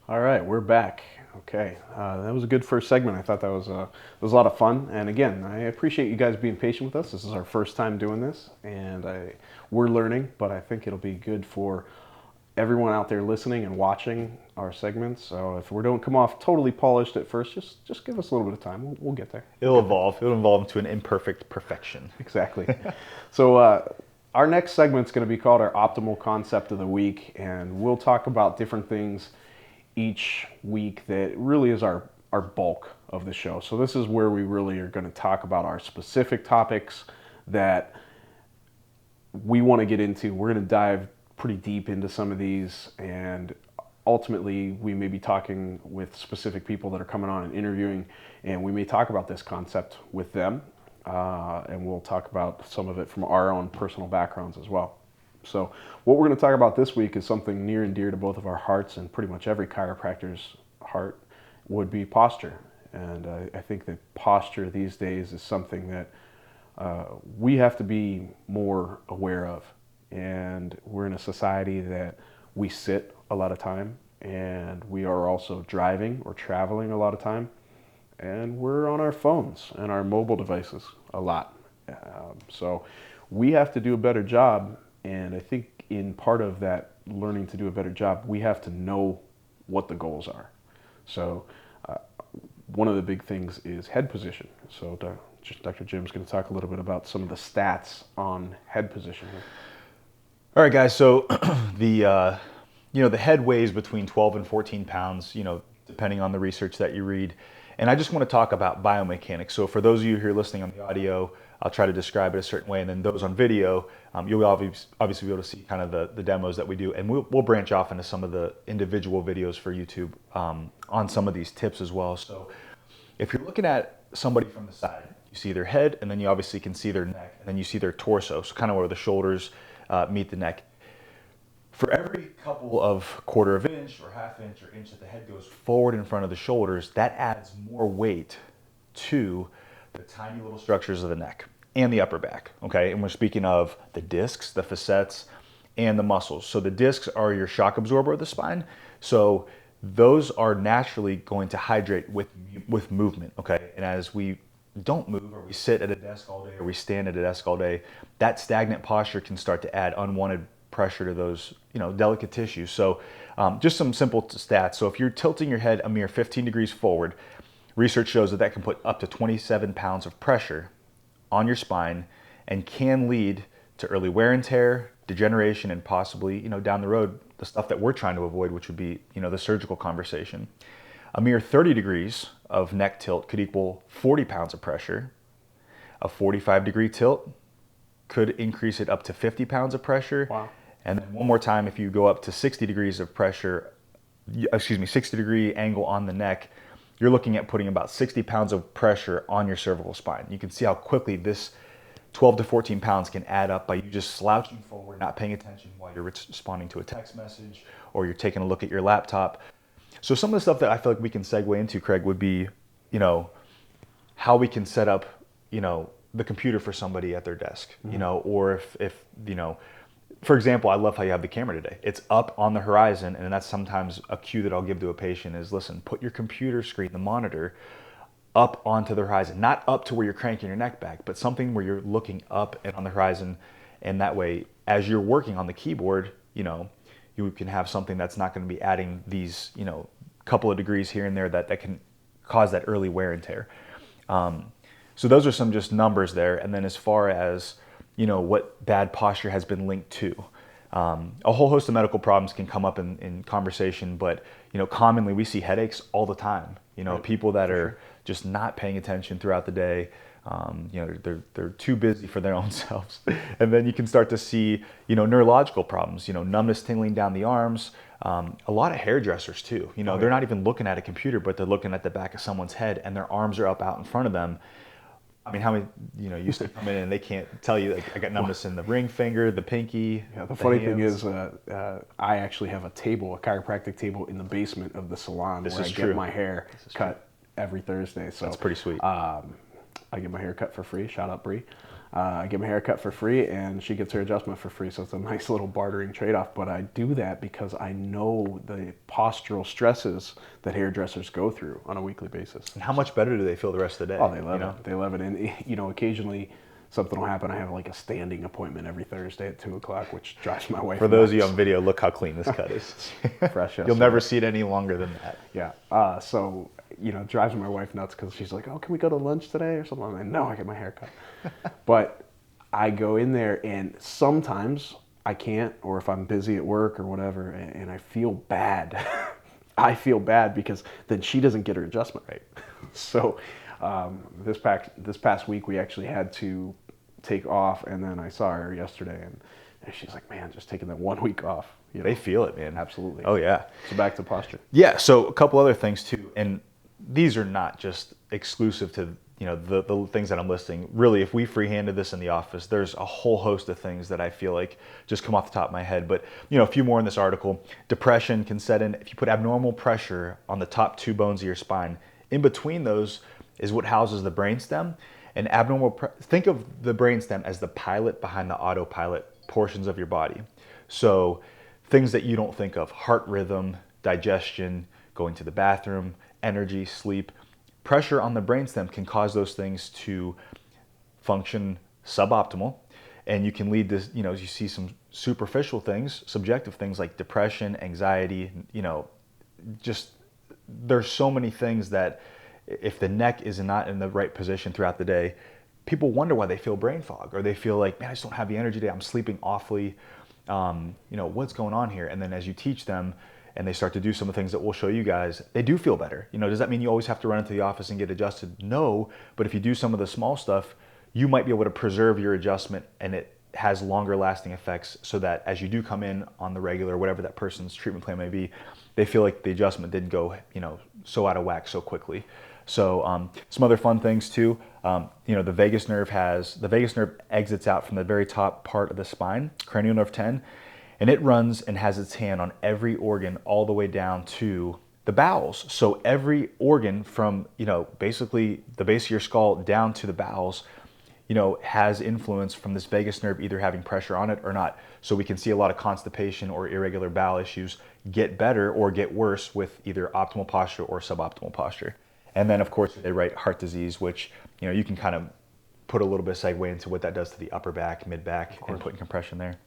All right, we're back. Okay, that was a good first segment. I thought that was a lot of fun. And again, I appreciate you guys being patient with us. This is our first time doing this, and we're learning. But I think it'll be good for everyone out there listening and watching our segments. So if we don't come off totally polished at first, just give us a little bit of time. We'll get there. It'll evolve. It'll evolve into an imperfect perfection. Exactly. So our next segment is going to be called our optimal concept of the week, and we'll talk about different things each week that really is our bulk of the show. So this is where we really are going to talk about our specific topics that we want to get into. We're going to dive pretty deep into some of these, and ultimately we may be talking with specific people that are coming on and interviewing, and we may talk about this concept with them, and we'll talk about some of it from our own personal backgrounds as well. So what we're going to talk about this week is something near and dear to both of our hearts and pretty much every chiropractor's heart, would be posture. And I think that posture these days is something that we have to be more aware of. And we're in a society that we sit a lot of time, and we are also driving or traveling a lot of time, and we're on our phones and our mobile devices a lot. So we have to do a better job. And I think in part of that learning to do a better job, we have to know what the goals are. So one of the big things is head position. So Dr. Jim's going to talk a little bit about some of the stats on head position. All right, guys. So the head weighs between 12 and 14 pounds, depending on the research that you read. And I just want to talk about biomechanics. So for those of you who are listening on the audio, I'll try to describe it a certain way. And then those on video, you'll obviously be able to see kind of the demos that we do. And we'll branch off into some of the individual videos for YouTube on some of these tips as well. So if you're looking at somebody from the side, you see their head, and then you obviously can see their neck, and then you see their torso. So kind of where the shoulders meet the neck. For every couple of quarter of inch or half inch or inch that the head goes forward in front of the shoulders, that adds more weight to the tiny little structures of the neck and the upper back, okay? And we're speaking of the discs, the facets, and the muscles. So the discs are your shock absorber of the spine. So those are naturally going to hydrate with movement, okay? And as we don't move, or we sit at a desk all day, or we stand at a desk all day, that stagnant posture can start to add unwanted pressure to those, delicate tissues. So just some simple stats. So if you're tilting your head a mere 15 degrees forward, research shows that can put up to 27 pounds of pressure on your spine and can lead to early wear and tear, degeneration, and possibly, down the road, the stuff that we're trying to avoid, which would be, the surgical conversation. A mere 30 degrees of neck tilt could equal 40 pounds of pressure. A 45-degree tilt could increase it up to 50 pounds of pressure. Wow. And then one more time, if you go up to 60 degrees of pressure, 60-degree angle on the neck, you're looking at putting about 60 pounds of pressure on your cervical spine. You can see how quickly this 12 to 14 pounds can add up by you just slouching forward, not paying attention while you're responding to a text message or you're taking a look at your laptop. So some of the stuff that I feel like we can segue into, Craig, would be, how we can set up, the computer for somebody at their desk, or if for example, I love how you have the camera today. It's up on the horizon, and that's sometimes a cue that I'll give to a patient is, listen, put your computer screen, the monitor, up onto the horizon, not up to where you're cranking your neck back, but something where you're looking up and on the horizon. And that way, as you're working on the keyboard, you can have something that's not going to be adding these, couple of degrees here and there that can cause that early wear and tear. So those are some just numbers there. And then as far as, what bad posture has been linked to, a whole host of medical problems can come up in conversation, but, commonly we see headaches all the time. Right. People that are just not paying attention throughout the day. They're too busy for their own selves. And then you can start to see, neurological problems, numbness, tingling down the arms, a lot of hairdressers too. They're not even looking at a computer, but they're looking at the back of someone's head and their arms are up out in front of them. I mean, how many, used to come in and they can't tell you, like, I got numbness in the ring finger, the pinky. Yeah, the funny thing is, I actually have a chiropractic table in the basement of the salon where I get my hair cut every Thursday. So that's pretty sweet. I get my hair cut for free. Shout out Bree. I get my hair cut for free, and she gets her adjustment for free. So it's a nice little bartering trade-off. But I do that because I know the postural stresses that hairdressers go through on a weekly basis. And how much better do they feel the rest of the day? Oh, they love it. They love it. And, occasionally something will happen. I have like a standing appointment every Thursday at 2 o'clock, which drives my wife For those of nuts. you on video, look how clean this cut is. Fresh. You'll never see it any longer than that. Yeah. So, it drives my wife nuts because she's like, oh, can we go to lunch today or something? I'm like, no, I get my hair cut. But I go in there, and sometimes I can't, or if I'm busy at work or whatever, and I feel bad. I feel bad because then she doesn't get her adjustment right. So this past week, we actually had to take off, and then I saw her yesterday, and she's like, man, just taking that 1 week off. They feel it, man. Absolutely. Oh, yeah. So back to posture. Yeah, so a couple other things, too. And these are not just exclusive to the things that I'm listing. Really, if we freehanded this in the office, there's a whole host of things that I feel like just come off the top of my head. But a few more in this article. Depression can set in if you put abnormal pressure on the top 2 bones of your spine. In between those is what houses the brainstem. And think of the brainstem as the pilot behind the autopilot portions of your body. So things that you don't think of: heart rhythm, digestion, going to the bathroom, energy, sleep. Pressure on the brainstem can cause those things to function suboptimal, and you can lead to, you see some superficial things, subjective things like depression, anxiety, just there's so many things that if the neck is not in the right position throughout the day, people wonder why they feel brain fog, or they feel like, man, I just don't have the energy today. I'm sleeping awfully. What's going on here? And then as you teach them, and they start to do some of the things that we'll show you guys, they do feel better. Does that mean you always have to run into the office and get adjusted? No, but if you do some of the small stuff, you might be able to preserve your adjustment, and it has longer lasting effects, so that as you do come in on the regular, whatever that person's treatment plan may be, they feel like the adjustment didn't go, so out of whack so quickly. So some other fun things too. The vagus nerve exits out from the very top part of the spine, cranial nerve 10. And it runs and has its hand on every organ all the way down to the bowels. So every organ from, basically the base of your skull down to the bowels, has influence from this vagus nerve either having pressure on it or not. So we can see a lot of constipation or irregular bowel issues get better or get worse with either optimal posture or suboptimal posture. And then, of course, they write heart disease, which, you can kind of put a little bit of segue into what that does to the upper back, mid back, and putting compression there.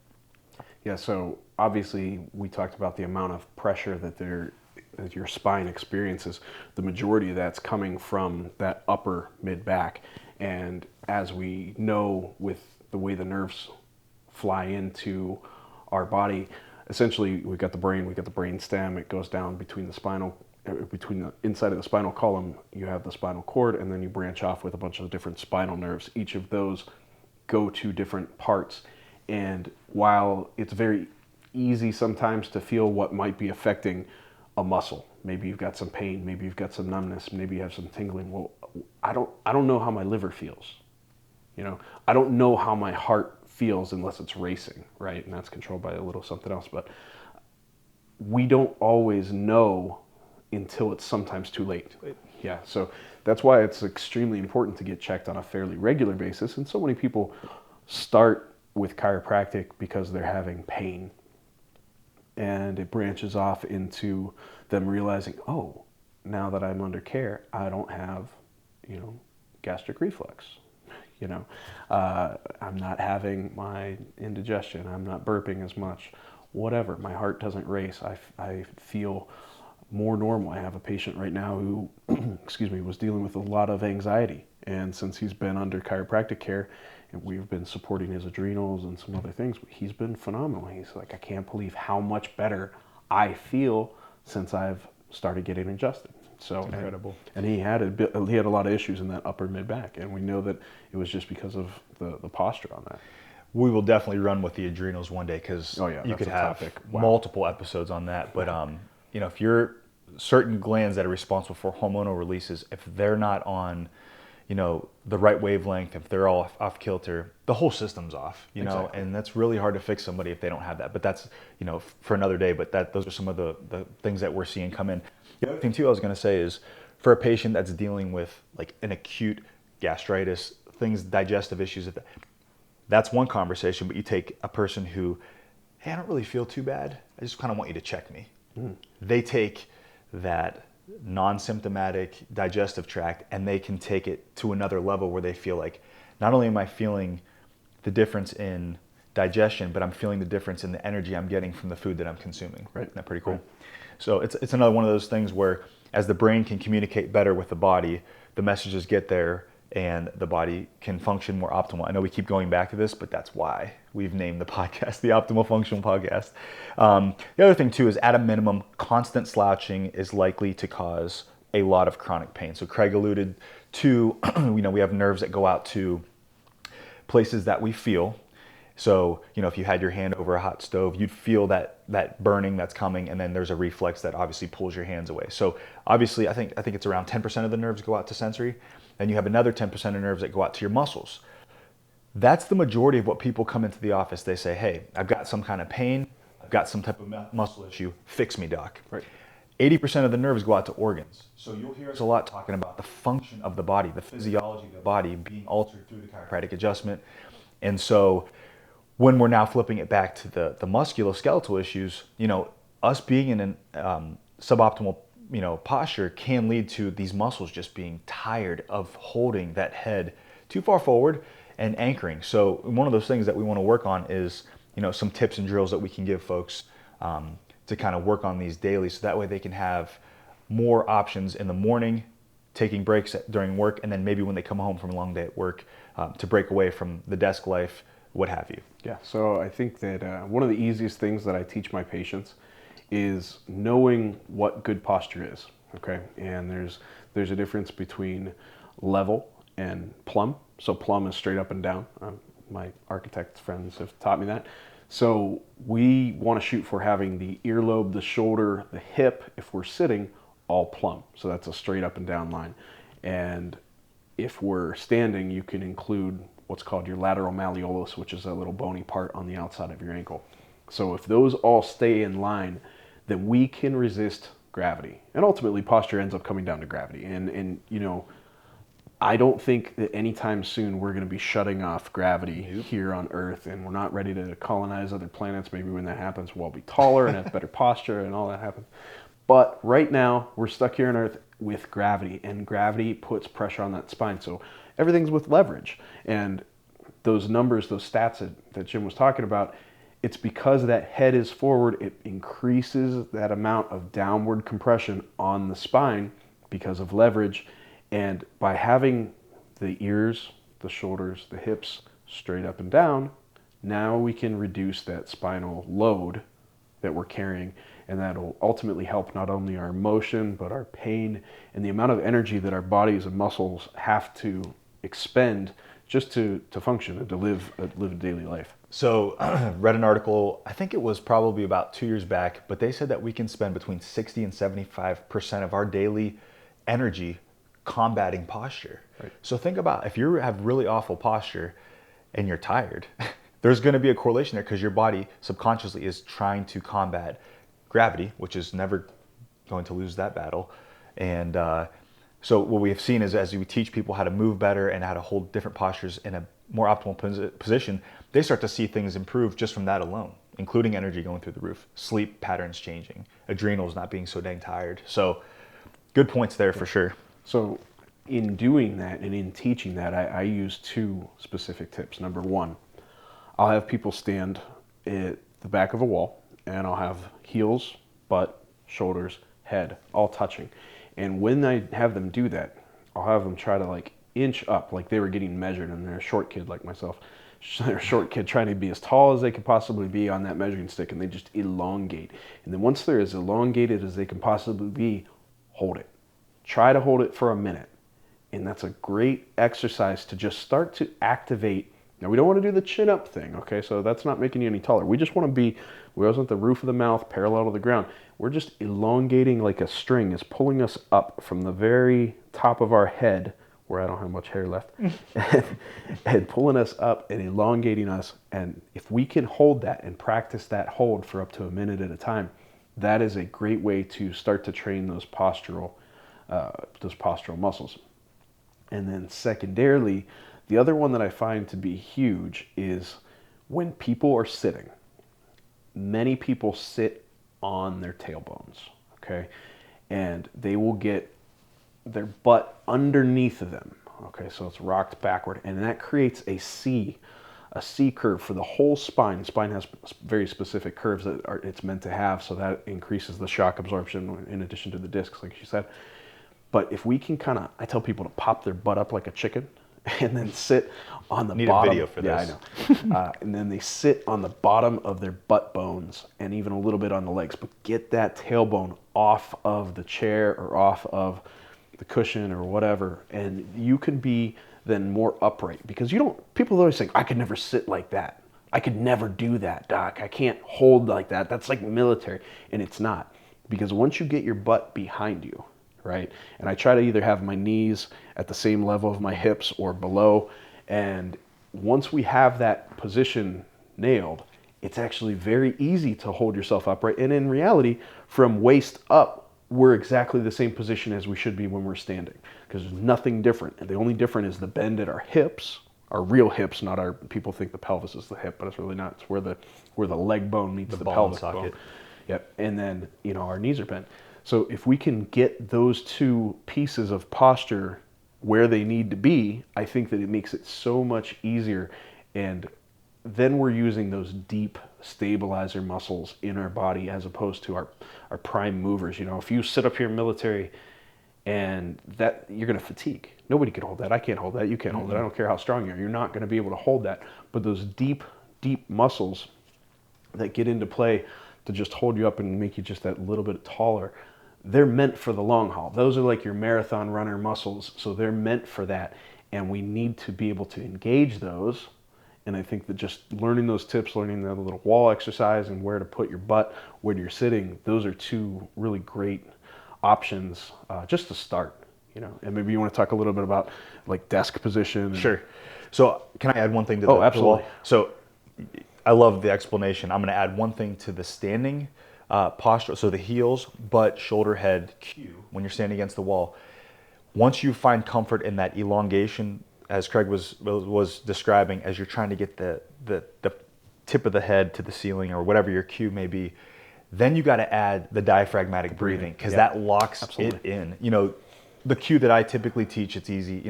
Yeah, so obviously we talked about the amount of pressure that your spine experiences. The majority of that's coming from that upper mid back. And as we know, with the way the nerves fly into our body, essentially we've got the brain stem. It goes down between the inside of the spinal column, you have the spinal cord, and then you branch off with a bunch of different spinal nerves. Each of those go to different parts. And while it's very easy sometimes to feel what might be affecting a muscle, maybe you've got some pain, maybe you've got some numbness, maybe you have some tingling. Well, I don't know how my liver feels. I don't know how my heart feels unless it's racing, right? And that's controlled by a little something else. But we don't always know until it's sometimes too late. Yeah, so that's why it's extremely important to get checked on a fairly regular basis. And so many people start with chiropractic because they're having pain, and it branches off into them realizing, oh, now that I'm under care, I don't have, gastric reflux. I'm not having my indigestion. I'm not burping as much. Whatever. My heart doesn't race. I feel more normal. I have a patient right now who, was dealing with a lot of anxiety, and since he's been under chiropractic care, and we've been supporting his adrenals and some other things, he's been phenomenal. He's like, I can't believe how much better I feel since I've started getting adjusted. So incredible. And he had a lot of issues in that upper mid back, and we know that it was just because of the posture on that. We will definitely run with the adrenals one day, because you could have multiple episodes on that. But if you're certain glands that are responsible for hormonal releases, if they're not on the right wavelength, if they're all off kilter, the whole system's off, exactly. And that's really hard to fix somebody if they don't have that. But that's, for another day, but those are some of the things that we're seeing come in. The other thing too I was going to say is, for a patient that's dealing with like an acute gastritis, digestive issues, That's one conversation, but you take a person who, hey, I don't really feel too bad. I just kind of want you to check me. They take that non-symptomatic digestive tract and they can take it to another level where they feel like, not only am I feeling the difference in digestion, but I'm feeling the difference in the energy I'm getting from the food that I'm consuming. Right. Isn't that pretty cool? Right. So it's another one of those things where as the brain can communicate better with the body, the messages get there and the body can function more optimal. I know we keep going back to this, but that's why we've named the podcast the Optimal Functional Podcast. The other thing too is at a minimum, constant slouching is likely to cause a lot of chronic pain. So Craig alluded to, we have nerves that go out to places that we feel. So, if you had your hand over a hot stove, you'd feel that burning that's coming, and then there's a reflex that obviously pulls your hands away. So obviously, I think it's around 10% of the nerves go out to sensory, and you have another 10% of nerves that go out to your muscles. That's the majority of what people come into the office. They say, hey, I've got some kind of pain, I've got some type of muscle issue, fix me, doc. Right. 80% of the nerves go out to organs. So you'll hear us a lot talking about the function of the body, the physiology of the body being altered through the chiropractic adjustment. And so when we're now flipping it back to the musculoskeletal issues, us being in an suboptimal, posture can lead to these muscles just being tired of holding that head too far forward and anchoring. So one of those things that we want to work on is, some tips and drills that we can give folks to kind of work on these daily, so that way they can have more options in the morning, taking breaks during work, and then maybe when they come home from a long day at work, to break away from the desk life, what have you. Yeah, so I think that one of the easiest things that I teach my patients is knowing what good posture is, okay? And there's a difference between level and plumb. So plumb is straight up and down. My architect friends have taught me that. So we want to shoot for having the earlobe, the shoulder, the hip, if we're sitting, all plumb. So that's a straight up and down line. And if we're standing, you can include what's called your lateral malleolus, which is that little bony part on the outside of your ankle. So if those all stay in line, then we can resist gravity. And ultimately, posture ends up coming down to gravity. And I don't think that anytime soon we're going to be shutting off gravity here on Earth, and we're not ready to colonize other planets. Maybe when that happens, we'll be taller and have better posture and all that happens. But right now, we're stuck here on Earth with gravity, and gravity puts pressure on that spine. So everything's with leverage. And those numbers, those stats that Jim was talking about, it's because that head is forward, it increases that amount of downward compression on the spine because of leverage. And by having the ears, the shoulders, the hips straight up and down, now we can reduce that spinal load that we're carrying, and that'll ultimately help not only our motion, but our pain and the amount of energy that our bodies and muscles have to expend just to function and to live a daily life. So read an article, I think it was probably about 2 years back, but they said that we can spend between 60 and 75% of our daily energy combating posture. Right. So think about if you have really awful posture and you're tired, there's going to be a correlation there because your body subconsciously is trying to combat gravity, which is never going to lose that battle. And so what we have seen is as we teach people how to move better and how to hold different postures in a more optimal position, they start to see things improve just from that alone, including energy going through the roof, sleep patterns changing, adrenals not being so dang tired. So good points there for sure. So in doing that and in teaching that, I use two specific tips. Number one, I'll have people stand at the back of a wall, and I'll have heels, butt, shoulders, head, all touching. And when I have them do that, I'll have them try to inch up like they were getting measured, and they're a short kid like myself. They're a short kid trying to be as tall as they could possibly be on that measuring stick, and they just elongate. And then once they're as elongated as they can possibly be, hold it. Try to hold it for a minute. And that's a great exercise to just start to activate. Now, we don't want to do the chin up thing, okay? So that's not making you any taller. We just want to be, we always want the roof of the mouth parallel to the ground. We're just elongating like a string is pulling us up from the very top of our head, where I don't have much hair left, and pulling us up and elongating us. And if we can hold that and practice that hold for up to a minute at a time, that is a great way to start to train those postural muscles. And then secondarily, The other one that I find to be huge is when people are sitting. Many people sit on their tailbones, okay? And they will get their butt underneath of them, okay? So it's rocked backward, and that creates a C curve for the whole spine. The spine has very specific curves that it's meant to have, so that increases the shock absorption in addition to the discs, like you said. But if we can kind of, I tell people to pop their butt up like a chicken and then sit on the bottom. A video for this. Yeah, I know. And then they sit on the bottom of their butt bones and even a little bit on the legs, but get that tailbone off of the chair or off of the cushion or whatever, and you can be then more upright, because people always think, I could never sit like that. I could never do that, doc. I can't hold like that. That's like military. And it's not, because once you get your butt behind you, right? And I try to either have my knees at the same level of my hips or below. And once we have that position nailed, it's actually very easy to hold yourself upright. And in reality, from waist up, we're exactly the same position as we should be when we're standing, because there's nothing different. And the only different is the bend at our hips, our real hips, not our, people think the pelvis is the hip, but it's really not. It's where the leg bone meets the pelvic bone. Yep. And then, our knees are bent. So if we can get those two pieces of posture where they need to be, I think that it makes it so much easier. And then we're using those deep stabilizer muscles in our body as opposed to our prime movers. If you sit up here military and that, you're going to fatigue. Nobody can hold that. I can't hold that. You can't hold that. I don't care how strong you are. You're not going to be able to hold that. But those deep, deep muscles that get into play to just hold you up and make you just that little bit taller, they're meant for the long haul. Those are like your marathon runner muscles. So they're meant for that. And we need to be able to engage those. And I think that just learning those tips, learning the little wall exercise and where to put your butt when you're sitting, those are two really great options just to start, And maybe you want to talk a little bit about like desk position. Sure. So can I add one thing to Oh, absolutely. So I love the explanation. I'm going to add one thing to the standing posture. So the heels, butt, shoulder, head, cue when you're standing against the wall. Once you find comfort in that elongation, as Craig was describing, as you're trying to get the tip of the head to the ceiling or whatever your cue may be, then you got to add the diaphragmatic breathing, because that locks it in. The cue that I typically teach, it's easy.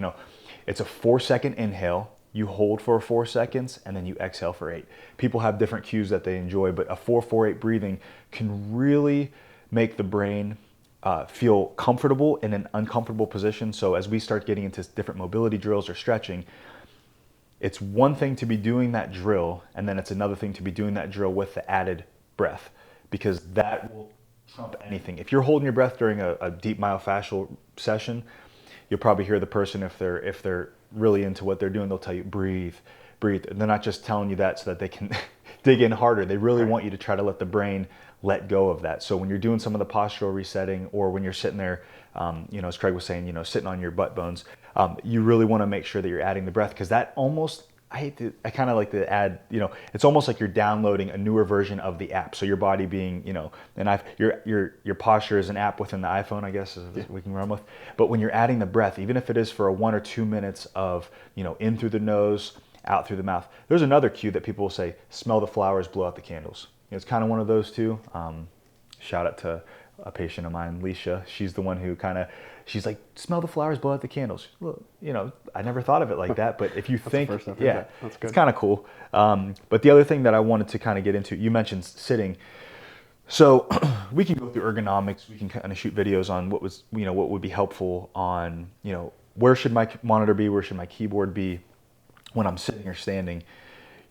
It's a 4-second inhale. You hold for 4 seconds and then you exhale for 8. People have different cues that they enjoy, but a 4-4-8 breathing can really make the brain feel comfortable in an uncomfortable position. So as we start getting into different mobility drills or stretching, it's one thing to be doing that drill, and then it's another thing to be doing that drill with the added breath, because that will trump anything. If you're holding your breath during a deep myofascial session, you'll probably hear the person, if they're really into what they're doing, they'll tell you, breathe. And they're not just telling you that so that they can dig in harder. They really want you to try to let the brain let go of that. So when you're doing some of the postural resetting, or when you're sitting there, as Craig was saying, sitting on your butt bones, you really want to make sure that you're adding the breath, because that almost, I kind of like to add, it's almost like you're downloading a newer version of the app. So your body being, your posture is an app within the iPhone, I guess, we can run with. But when you're adding the breath, even if it is for a 1 or 2 minutes of, in through the nose, out through the mouth. There's another cue that people will say, smell the flowers, blow out the candles. It's kind of one of those two. Shout out to a patient of mine, Leisha. She's the one who she's like, smell the flowers, blow out the candles. Look, I never thought of it like that, but if you think, that's good. It's kind of cool. But the other thing that I wanted to kind of get into, you mentioned sitting. So we can go through ergonomics. We can kind of shoot videos on what would be helpful on, where should my monitor be? Where should my keyboard be when I'm sitting or standing?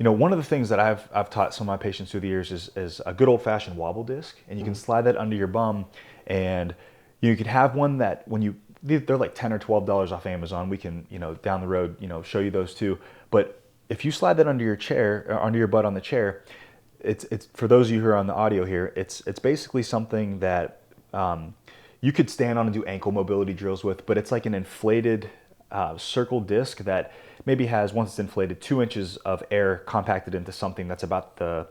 One of the things that I've taught some of my patients through the years is a good old-fashioned wobble disc, and you can slide that under your bum, and you could have one that they're like $10 or $12 off Amazon. We can, down the road, show you those too. But if you slide that under your chair, or under your butt on the chair, it's for those of you who are on the audio here, it's basically something that you could stand on and do ankle mobility drills with, but it's like an inflated circle disc that maybe has, once it's inflated, 2 inches of air compacted into something that's about the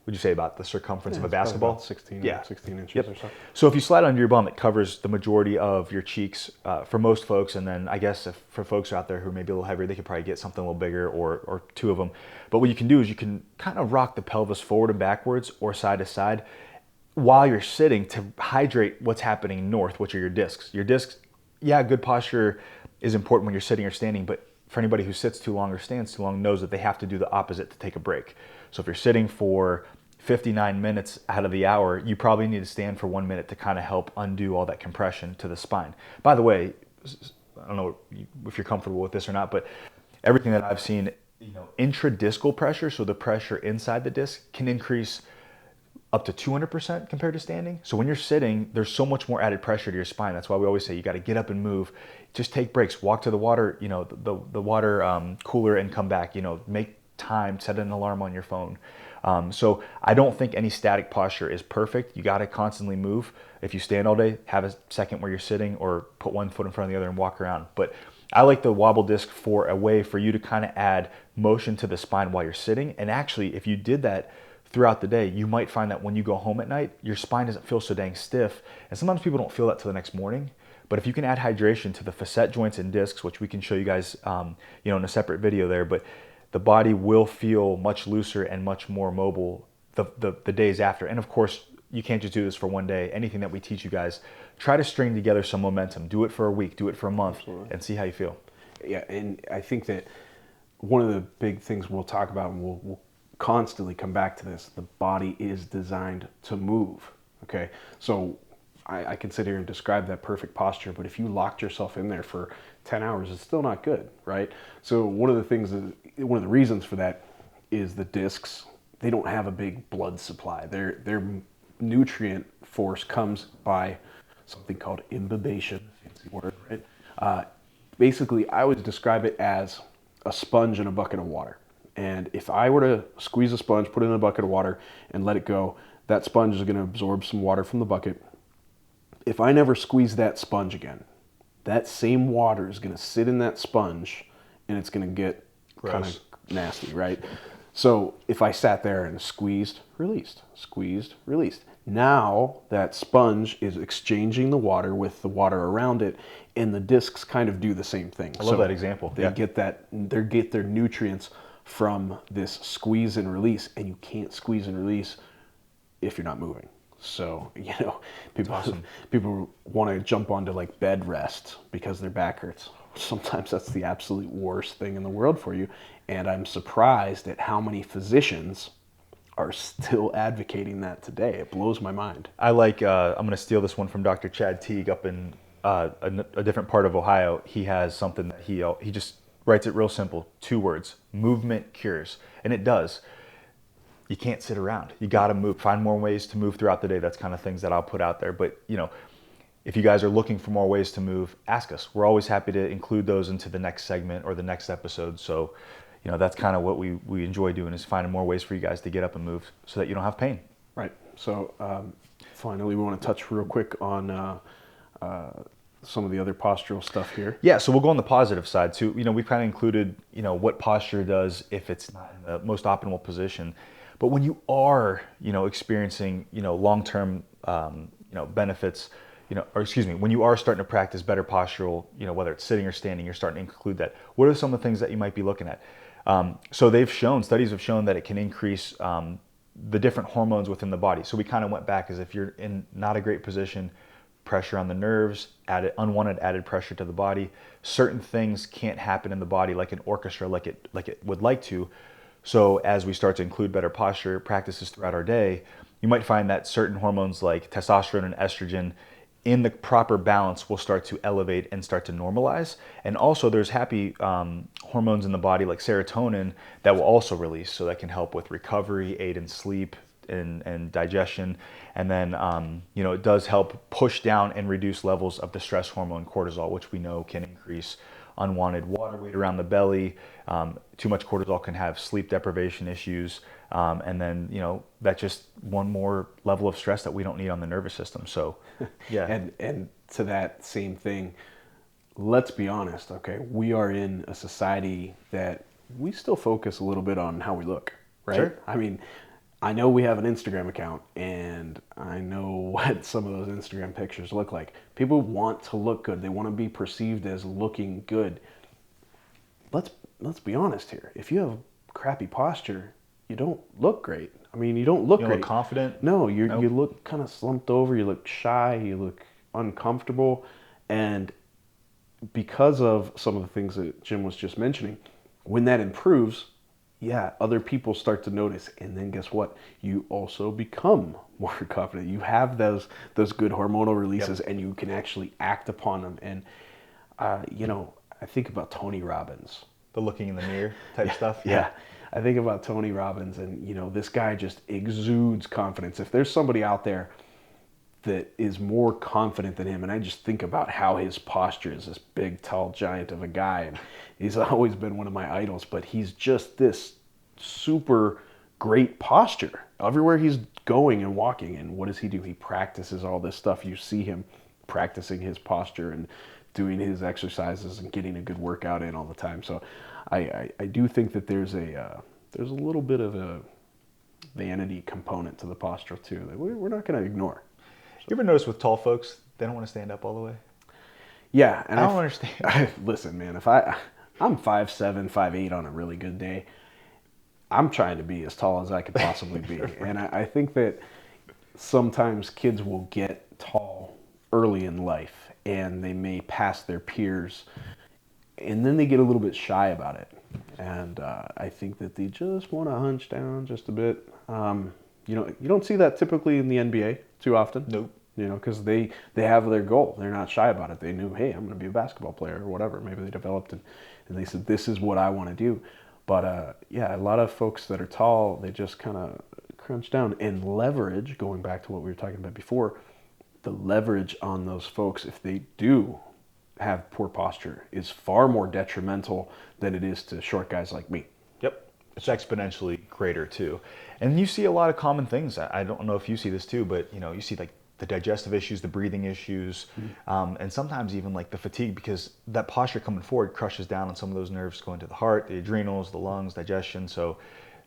would you say about the circumference of a It's probably basketball? about 16, Yeah. 16 inches Yep. or so. So if you slide onto your bum, it covers the majority of your cheeks for most folks. And then I guess if for folks out there who may be a little heavier, they could probably get something a little bigger or two of them. But what you can do is you can kind of rock the pelvis forward and backwards or side to side while you're sitting to hydrate what's happening north, which are your discs. Your discs, yeah, good posture is important when you're sitting or standing, but for anybody who sits too long or stands too long knows that they have to do the opposite to take a break. So if you're sitting for 59 minutes out of the hour, you probably need to stand for 1 minute to kind of help undo all that compression to the spine. By the way, I don't know if you're comfortable with this or not, but everything that I've seen, intradiscal pressure, so the pressure inside the disc, can increase up to 200% compared to standing. So when you're sitting, there's so much more added pressure to your spine. That's why we always say you got to get up and move. Just take breaks, walk to the water, the water cooler and come back. Make time, set an alarm on your phone. So I don't think any static posture is perfect. You got to constantly move. If you stand all day, have a second where you're sitting or put one foot in front of the other and walk around. But I like the wobble disc for a way for you to kind of add motion to the spine while you're sitting. And actually, if you did that throughout the day, you might find that when you go home at night, your spine doesn't feel so dang stiff. And sometimes people don't feel that till the next morning. But if you can add hydration to the facet joints and discs, which we can show you guys, in a separate video there, but the body will feel much looser and much more mobile the days after. And of course, you can't just do this for one day. Anything that we teach you guys, try to string together some momentum. Do it for a week, do it for a month, Absolutely. And see how you feel. Yeah, and I think that one of the big things we'll talk about, and we'll constantly come back to this, the body is designed to move, okay? So I can sit here and describe that perfect posture, but if you locked yourself in there for 10 hours, it's still not good, right? So one of the reasons for that is the discs, they don't have a big blood supply. Their nutrient force comes by something called imbibition, fancy word, right? Basically, I would describe it as a sponge in a bucket of water. And if I were to squeeze a sponge, put it in a bucket of water, and let it go, that sponge is going to absorb some water from the bucket. If I never squeeze that sponge again, that same water is going to sit in that sponge, and it's going to get kind of nasty, right? So if I sat there and squeezed, released, now that sponge is exchanging the water with the water around it, and the discs kind of do the same thing. I love that example. They get their nutrients from this squeeze and release, and you can't squeeze and release if you're not moving. So, people want to jump onto like bed rest because their back hurts. Sometimes that's the absolute worst thing in the world for you. And I'm surprised at how many physicians are still advocating that today. It blows my mind. I like, I'm going to steal this one from Dr. Chad Teague up in a different part of Ohio. He has something that he just writes it real simple, 2 words: movement cures. And it does. You can't sit around. You got to move. Find more ways to move throughout the day. That's kind of things that I'll put out there. But, if you guys are looking for more ways to move, ask us. We're always happy to include those into the next segment or the next episode. So, that's kind of what we enjoy doing, is finding more ways for you guys to get up and move so that you don't have pain. Right. So, finally, we want to touch real quick on some of the other postural stuff here. Yeah, so we'll go on the positive side too. We've kind of included, what posture does if it's not in the most optimal position. But when you are, experiencing, long-term, benefits, when you are starting to practice better postural, whether it's sitting or standing, you're starting to include that. What are some of the things that you might be looking at? So studies have shown that it can increase the different hormones within the body. So we kind of went back as if you're in not a great position, pressure on the nerves, unwanted added pressure to the body. Certain things can't happen in the body like an orchestra, like it would like to. So as we start to include better posture practices throughout our day, you might find that certain hormones like testosterone and estrogen in the proper balance will start to elevate and start to normalize. And also there's happy hormones in the body like serotonin that will also release. So that can help with recovery, aid in sleep and digestion. And then, it does help push down and reduce levels of the stress hormone cortisol, which we know can increase unwanted water weight around the belly. Too much cortisol can have sleep deprivation issues. And then, that's just one more level of stress that we don't need on the nervous system. So, yeah. And to that same thing, let's be honest, okay? We are in a society that we still focus a little bit on how we look, right? Sure. I mean, I know we have an Instagram account, and I know what some of those Instagram pictures look like. People want to look good. They want to be perceived as looking good. Let's let's be honest here. If you have crappy posture, you don't look great. I mean, you don't look You don't great. look confident? No, Nope. you look kind of slumped over. You look shy. You look uncomfortable, and because of some of the things that Jim was just mentioning, when that improves, yeah, other people start to notice, and then guess what? You also become more confident. You have those good hormonal releases, and you can actually act upon them. And you know, I think about Tony Robbins. The looking in the mirror type stuff? Yeah. I think about Tony Robbins, and you know, this guy just exudes confidence. If there's somebody out there that is more confident than him, and I just think about how his posture is, this big, tall giant of a guy, and he's always been one of my idols, but he's just this super great posture everywhere he's going and walking. And what does he do? He practices all this stuff. You see him practicing his posture and doing his exercises and getting a good workout in all the time. So I do think that there's a little bit of a vanity component to the posture too that we're not going to ignore. You ever notice with tall folks, they don't want to stand up all the way? Yeah, and I don't understand. Listen, man, if I'm 5'7", 5'8" on a really good day, I'm trying to be as tall as I could possibly be. And I think that sometimes kids will get tall early in life, and they may pass their peers, and then they get a little bit shy about it. And I think that they just want to hunch down just a bit. You know, you don't see that typically in the NBA too often. Nope. You know, because they have their goal. They're not shy about it. They knew, hey, I'm going to be a basketball player or whatever. Maybe they developed and they said, this is what I want to do. But yeah, a lot of folks that are tall, they just kind of crunch down. And leverage, going back to what we were talking about before, the leverage on those folks, if they do have poor posture, is far more detrimental than it is to short guys like me. Yep. It's exponentially greater too. And you see a lot of common things. I don't know if you see this too, but you know, you see like the digestive issues, the breathing issues, and sometimes even like the fatigue, because that posture coming forward crushes down on some of those nerves going to the heart, the adrenals, the lungs, digestion. So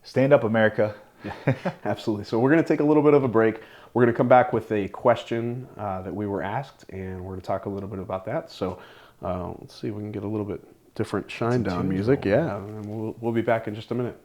stand up, America. Yeah, absolutely. So we're going to take a little bit of a break. We're going to come back with a question that we were asked, and we're going to talk a little bit about that. So let's see if we can get a little bit different shine down music. Yeah, and we'll be back in just a minute.